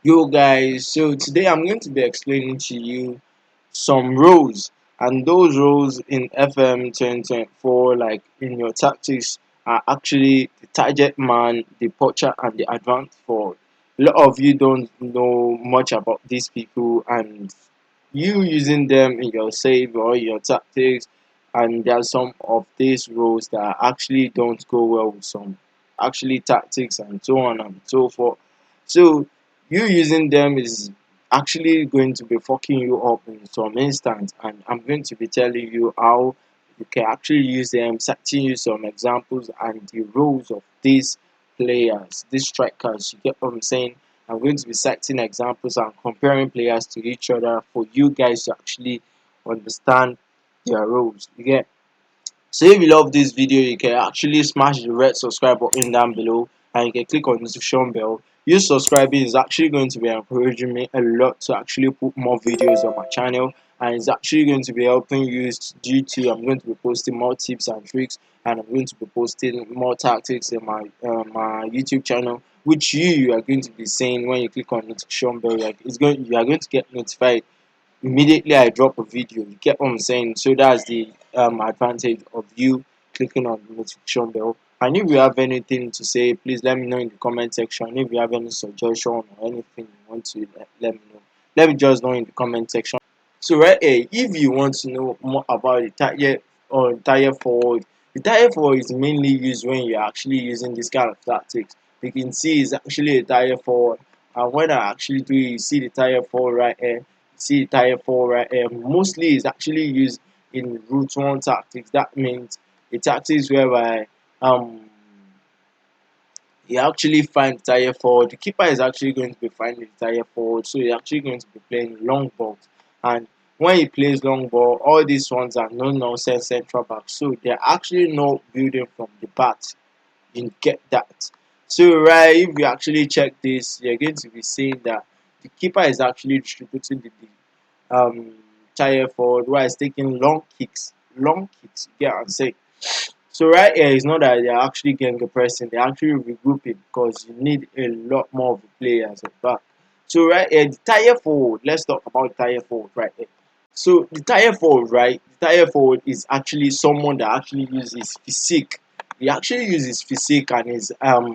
Yo guys, so today I'm going to be explaining to you some roles, and those roles in FM 2024, like in your tactics, are actually the target man, the poacher, and the advanced forward. A lot of you don't know much about these people, and you using them in your save or your tactics, and there are some of these roles that actually don't go well with some actually tactics and so on and so forth. So you using them is actually going to be fucking you up in some instance, and I'm going to be telling you how you can actually use them, setting you some examples and the roles of these players, these strikers. You get what I'm saying? I'm going to be setting examples and comparing players to each other for you guys to actually understand their roles. You get? So if you love this video, you can actually smash the red subscribe button down below, and you can click on the notification bell. You subscribing is actually going to be encouraging me a lot to actually put more videos on my channel, and it's actually going to be helping you due to I'm going to be posting more tips and tricks, and I'm going to be posting more tactics in my YouTube channel, which you are going to be seeing when you click on notification bell. Like you are going to get notified immediately I drop a video. You get what I'm saying? So that's the advantage of you clicking on the notification bell. And if you have anything to say, please let me know in the comment section. If you have any suggestion or anything you want to let me know, let me just know in the comment section. So right here, if you want to know more about the tire forward, the tire forward is mainly used when you're actually using this kind of tactics. You can see it's actually a tire forward, and when I actually do it, you see the tire forward right here. You see the tire forward right here. Mostly it's actually used in route one tactics. That means the tactics whereby um you actually find tire forward. The keeper is actually going to be finding the tire forward, so he's actually going to be playing long balls. And when he plays long ball, all these ones are no nonsense central backs, so they're actually not building from the back. You get that. So right, if you actually check this, you're going to be seeing that the keeper is actually distributing the tire forward while he's taking long kicks. You get what I'm saying? So right here, it's not that they're actually getting a pressing, they're actually regrouping because you need a lot more of the players at back. So right here, the tire forward, let's talk about tire forward right here. So the tire forward, right? The tire forward is actually someone that actually uses physique. He actually uses physique and his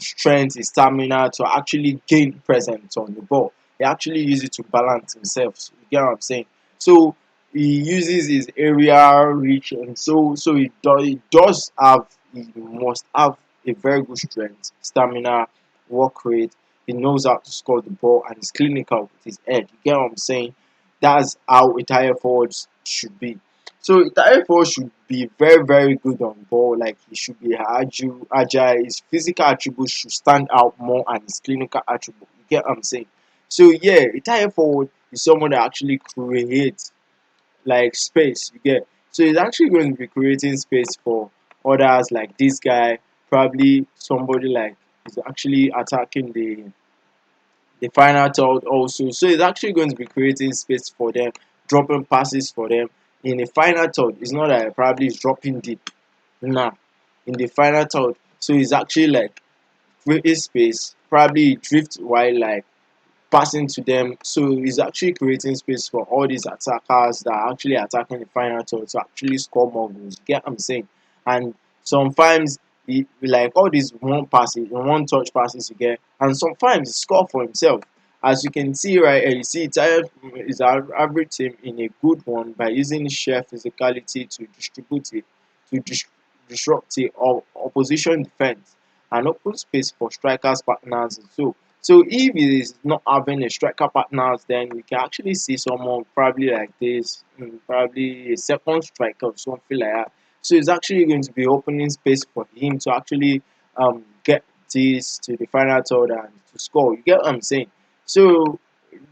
strength, his stamina to actually gain presence on the ball. He actually uses it to balance himself. So you get what I'm saying? So he uses his area reach, and he does have, he must have a very good strength, stamina, work rate. He knows how to score the ball and he's clinical with his head. You get what I'm saying? That's how a tire forwards should be. So a tire forward should be very, very good on ball. Like he should be agile. His physical attributes should stand out more and his clinical attribute. You get what I'm saying? So yeah, a tire forward is someone that actually creates like space. You get, so he's actually going to be creating space for others like this guy. Probably somebody like is actually attacking the final third also. So he's actually going to be creating space for them, dropping passes for them. In the final third, it's not that probably he's dropping deep. Nah. In the final third. So he's actually like creating space, probably drift while like passing to them. So he's actually creating space for all these attackers that are actually attacking the final third to actually score more goals. You get what I'm saying? And sometimes he like all these one touch passes you get, and sometimes he score for himself. As you can see right here, you see Tired is average team in a good one by using his sheer physicality to distribute it, to disrupt the opposition defense and open space for strikers partners. So if he is not having a striker partners, then we can actually see someone probably like this, probably a second striker or something like that. So it's actually going to be opening space for him to actually get this to the final third and to score. You get what I'm saying? So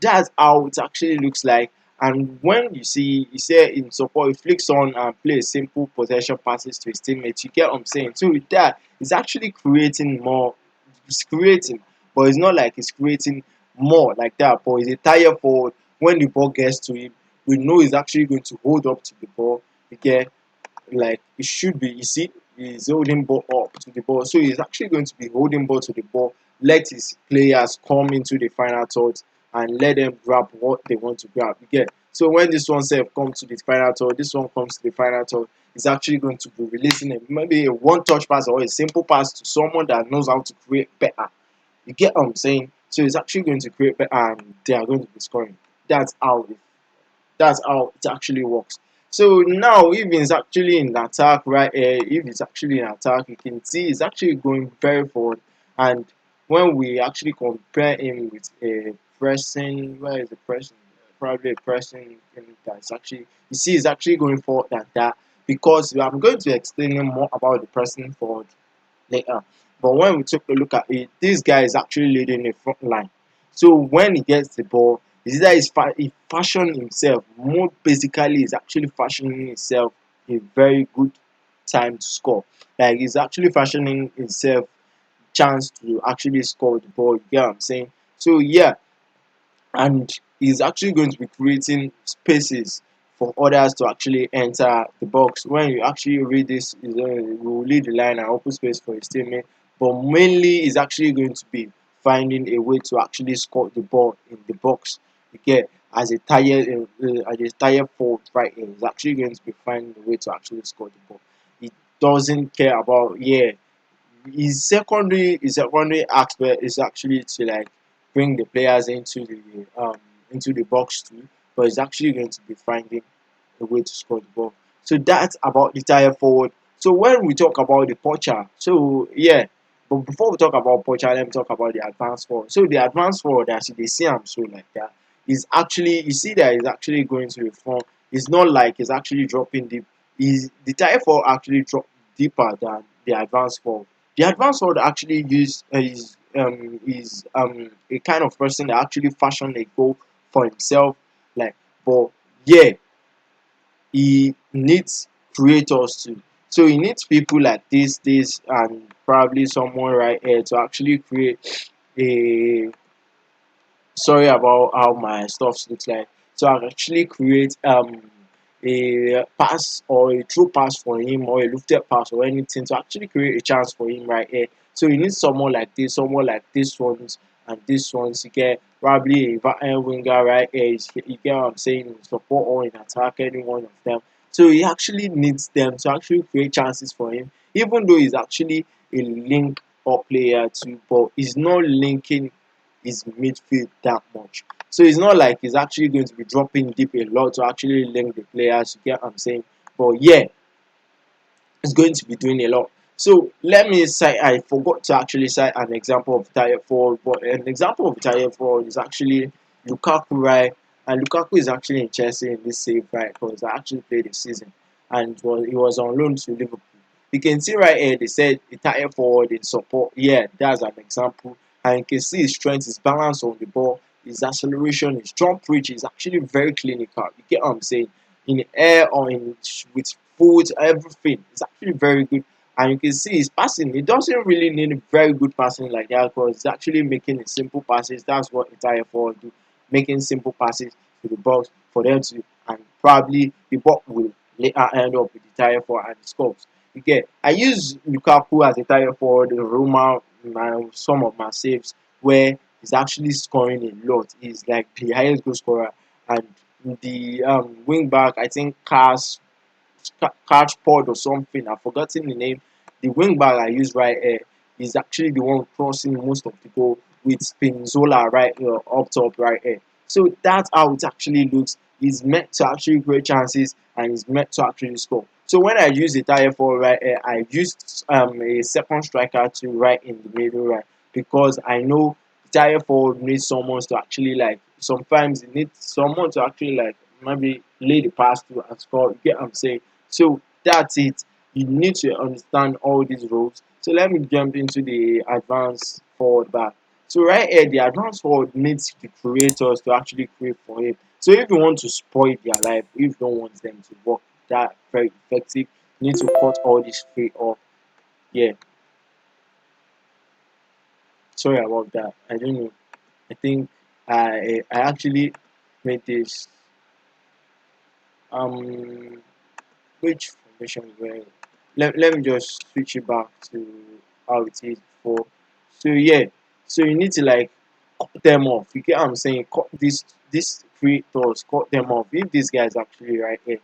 that's how it actually looks like. And when you say in support, he flicks on and plays simple possession passes to his teammates. You get what I'm saying? So with that, it's actually creating more. It's creating, but it's not like it's creating more like that. But it's a tire forward. When the ball gets to him, we know he's actually going to hold up to the ball. Again, like it should be. You see, he's holding ball up to the ball, so he's actually going to be holding ball to the ball. Let his players come into the final third and let them grab what they want to grab. You get. So when this one self comes to the final thought, this one comes to the final thought, is actually going to be releasing maybe a one touch pass or a simple pass to someone that knows how to create better. You get what I'm saying? So it's actually going to create better and they are going to be scoring. That's how it that's how it actually works. So now, if it's actually in attack, right? If it's actually in attack, you can see it's actually going very forward. And when we actually compare him with a pressing, where is the pressing? Probably a pressing that's actually you see is actually going forward than that because I'm going to explain more about the pressing forward later. But when we took a look at it, this guy is actually leading the front line. So when he gets the ball, is that he fashioned himself. More basically, he's actually fashioning himself a very good time to score. Like he's actually fashioning himself chance to actually score the ball. You get what I'm saying? So yeah, and he's actually going to be creating spaces for others to actually enter the box. When you actually read this, we will lead the line and open space for his teammate, but mainly is actually going to be finding a way to actually score the ball in the box. Again, as a tired forward right here, he's actually going to be finding a way to actually score the ball. He doesn't care about his secondary aspect is actually to like bring the players into the box too, but he's actually going to be finding a way to score the ball. So that's about the tire forward. So when we talk about the Poacher, so yeah, but before we talk about Poacher, let me talk about the advanced forward. So the advanced forward, as you see, I'm so like that is actually you see that he's actually going to the front. It's not like he's actually dropping deep. Is the tire forward actually drop deeper than the advanced forward? The advanced forward actually is a kind of person that actually fashion a goal for himself. Like, but yeah, he needs creators too. So he needs people like this, and probably someone right here to actually create a sorry about how my stuff looks like. So I actually create a pass or a true pass for him or a lifted pass or anything to actually create a chance for him right here. So you need someone like this ones and this ones. You get probably a winger right here. You get what I'm saying? In support or in attack, any one of them. So he actually needs them to actually create chances for him, even though he's actually a link up player too, but he's not linking his midfield that much. So it's not like he's actually going to be dropping deep a lot to actually link the players. You get what I'm saying? But yeah, is going to be doing a lot. So let me say I forgot to actually cite an example of tier four, but an example of tier four is actually Lukaku, right? And Lukaku is actually in Chelsea in this save, right? Because I actually played the season and he was on loan to Liverpool. You can see right here they said the tier forward in support. Yeah, that's an example. And you can see his strength, his balance on the ball, his acceleration, his jump reach is actually very clinical. You get what I'm saying? In the air or in with foot, everything. It's actually very good. And you can see his passing. He doesn't really need very good passing like that because he's actually making the simple passes. That's what entire forward do. Making simple passes to the box for them to and probably the ball will later end up with the tire forward and the scores. Again, I use Lukaku as a tire forward in Roma some of my saves where he's actually scoring a lot. He's like the highest goal scorer and the wing back, I think Catch Pod or something. I've forgotten the name. The wing back I use right here is actually the one crossing most of the goal with Spinzola right here up top right here. So that's how it actually looks. He's meant to actually create chances and he's meant to actually score. So when I use the tire for right here, I used a second striker to right in the middle right because I know the tire forward needs someone to actually like sometimes it needs someone to actually like maybe lay the pass to and score. You get what I'm saying? So that's it. You need to understand all these roles. So let me jump into the advanced forward back. So right here, the advanced forward needs the creators to actually create for him. So if you want to spoil their life, if you don't want them to work that very effective, you need to cut all this free off. Yeah, sorry about that. I don't know. I think I actually made this um which formation where let me just switch it back to how it is before. So yeah, so you need to like cut them off. You get what I'm saying? Cut this creators, cut them off. If this guy is actually right here,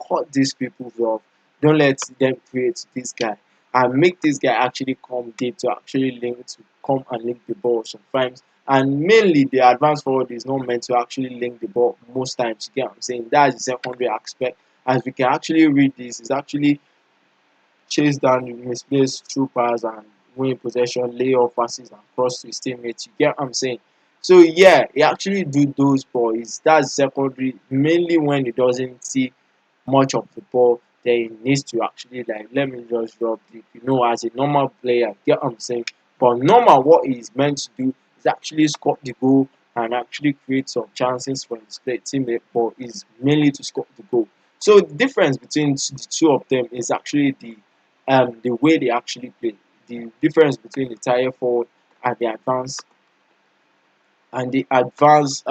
cut these people off. Don't let them create this guy and make this guy actually come deep to actually link to come and link the ball sometimes. And mainly the advanced forward is not meant to actually link the ball most times. You get what I'm saying? That's the secondary aspect. As we can actually read this, is actually chase down the misplaced troopers and win possession, lay off passes and cross to his teammates. You get what I'm saying? So yeah, he actually do those, but it's that's secondary mainly when he doesn't see much of the ball. Then he needs to actually like let me just drop deep. As a normal player, get what I'm saying? But normal what he's meant to do is actually score the goal and actually create some chances for his teammate, but is mainly to score the goal. So the difference between the two of them is actually the way they actually play. The difference between the tire forward and the advanced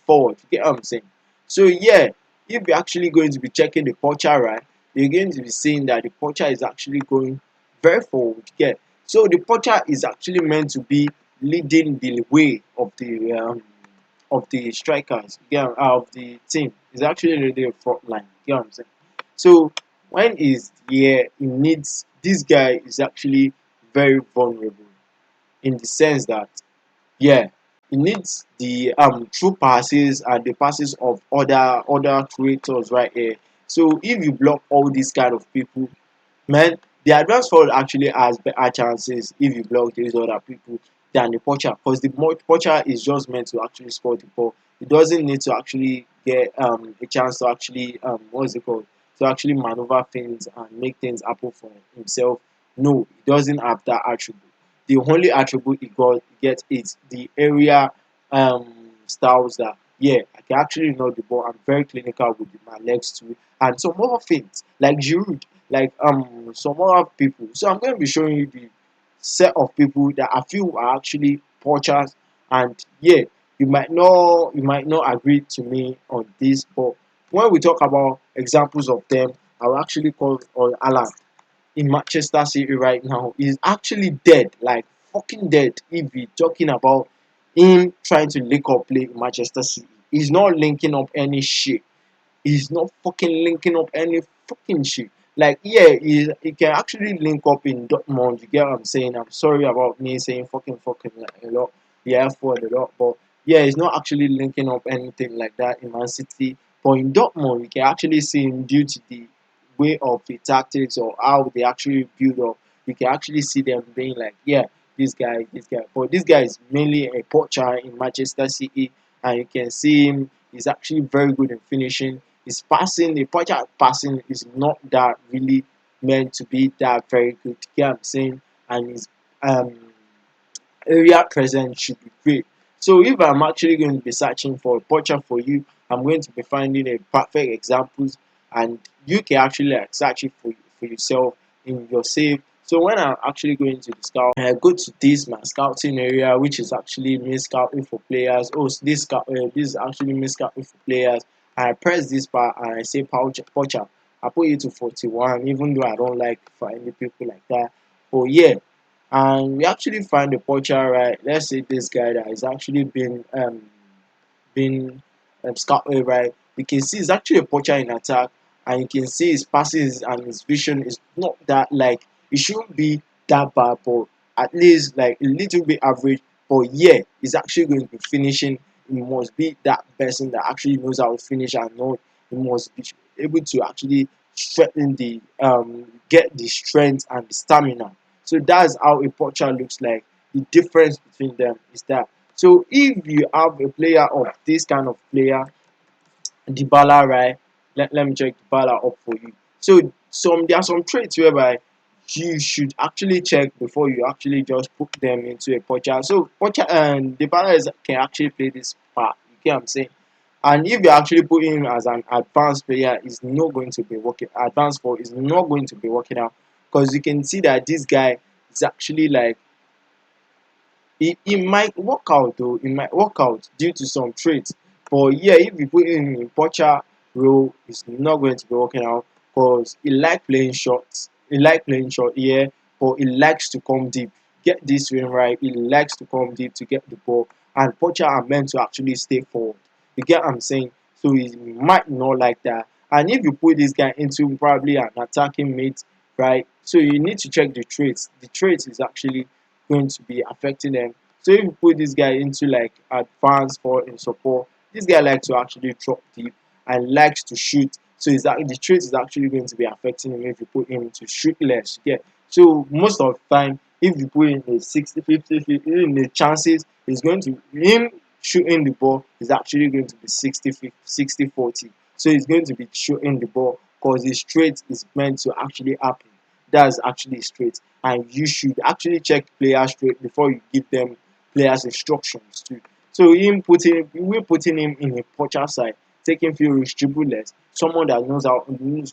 forward. You get what I'm saying? So yeah, if you're actually going to be checking the Poacher, right, you're going to be seeing that the Poacher is actually going very forward. Yeah. So the Poacher is actually meant to be leading the way of the strikers, yeah, of the team. Is actually really a front line. You get what I'm saying? So when he's here, he needs this guy is actually very vulnerable in the sense that yeah, he needs the true passes and the passes of other creators right here. So if you block all these kind of people, man, the advanced forward actually has better chances if you block these other people than the Poacher, because the Poacher is just meant to actually score the ball. He doesn't need to actually get a chance to actually what's it called, to actually maneuver things and make things happen for himself. No, he doesn't have that attribute. The only attribute gets is the area styles that yeah, I can actually know the ball. I'm very clinical with my legs too, and some other things like Giroud, like some other people. So I'm going to be showing you the set of people that I feel are actually poachers, and yeah, you might not agree to me on this, but when we talk about examples of them, I'll actually call on Alan in Manchester City right now is actually dead, like fucking dead. If we're talking about him trying to link up play in Manchester City, he's not linking up any shit. He's not fucking linking up any fucking shit. Like, yeah, he can actually link up in Dortmund. You get what I'm saying? I'm sorry about me saying fucking like a lot. Yeah, for a lot, but yeah, he's not actually linking up anything like that in Man City. But in Dortmund, you can actually see him due to the way of the tactics or how they actually build up. You can actually see them being like, yeah, this guy. But this guy is mainly a poacher in Manchester City, and you can see him. He's actually very good in finishing. His passing, the Poacher passing is not that really meant to be that very good. You get what I'm saying? And his um area present should be great. So if I'm actually going to be searching for a Poacher for you, I'm going to be finding a perfect examples, and you can actually like search it for yourself in your save. So when I'm actually going to the scout, I go to this my scouting area, which is actually me scouting for players. Oh, so this is actually me scouting for players. I press this part and I say Poacher. I put it to 41, even though I don't like finding people like that. But yeah, and we actually find the poacher, right? Let's say this guy that is actually been scouted, right? You can see he's actually a poacher in attack, and you can see his passes and his vision is not that like it shouldn't be that bad, but at least like a little bit average. But yeah, he's actually going to be finishing. He must be that person that actually knows how to finish and know he must be able to actually strengthen the get the strength and the stamina. So that's how a poacher looks like. The difference between them is that. So if you have a player of this kind of player, Dybala, right? Let me check Dybala up for you. So there are some traits whereby you should actually check before you actually just put them into a poacher. So poacher and Dybala can actually play this part. You get what I'm saying? And if you actually put him as an advanced player, it's not going to be working. Advanced for is not going to be working out because you can see that this guy is actually like it might work out though. It might work out due to some traits. But yeah, if you put him in Poacher role, it's not going to be working out because he like playing shots. He like playing short, yeah, but he likes to come deep. Get this win right. He likes to come deep to get the ball. and Poacher are meant to actually stay forward. You get what I'm saying? So he might not like that. And if you put this guy into probably an attacking mate, right? So you need to check the traits. The traits is actually going to be affecting them. So if you put this guy into like advanced for in support, this guy likes to actually drop deep and likes to shoot. So is that the trait is actually going to be affecting him if you put him to shoot less. Yeah. So most of the time, if you put in a 60-50, in the chances is going to him shooting the ball is actually going to be 60-40. So he's going to be shooting the ball because his trait is meant to actually happen. That's actually straight. And you should actually check players straight before you give them players instructions too. So we're putting him in a poacher side, taking few risks, dribble less, someone that knows how,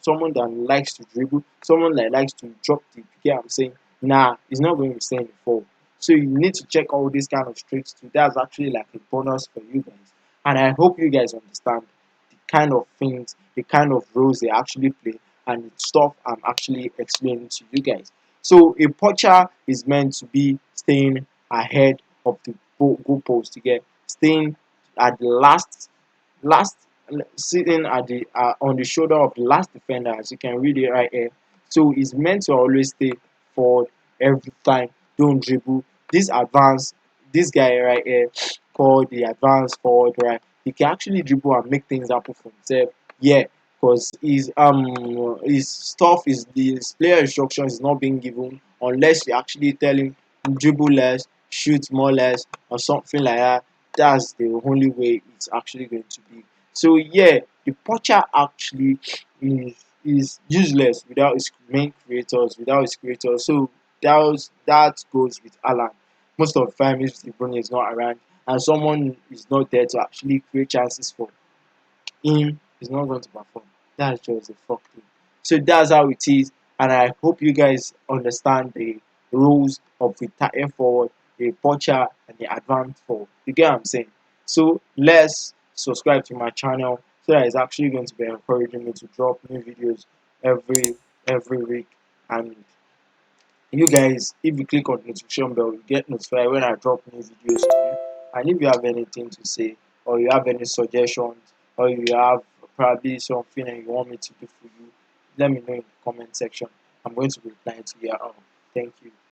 someone that likes to dribble, someone that likes to drop deep. You get what I'm saying? Nah, he's not going to stay in the fold. So you need to check all these kind of traits too. That's actually like a bonus for you guys. And I hope you guys understand the kind of things, the kind of roles they actually play, and the stuff I'm actually explaining to you guys. So a poacher is meant to be staying ahead of the goalpost to get staying at the last sitting at the on the shoulder of the last defender, as you can read it right here. So he's meant to always stay forward every time. Don't dribble. This guy right here called the advanced forward, right? He can actually dribble and make things happen for himself. Yeah, because his stuff is his player instructions is not being given unless you actually tell him dribble less, shoot more less, or something like that. That's the only way it's actually going to be. So yeah, the Poacher actually is useless without his main creators, without his creators. So that goes with Alan. Most of the time, if the Bruyne is not around and someone is not there to actually create chances for him, is not going to perform. That's just a fuck thing. So that's how it is, and I hope you guys understand the rules of the tight forward, the Poacher, and the advanced forward. You get what I'm saying? So let's subscribe to my channel so that it's actually going to be encouraging me to drop new videos every week. And you guys, if you click on the notification bell, you get notified when I drop new videos to you. And if you have anything to say, or you have any suggestions, or you have probably something that you want me to do for you, let me know in the comment section. I'm going to be replying to you all. Thank you.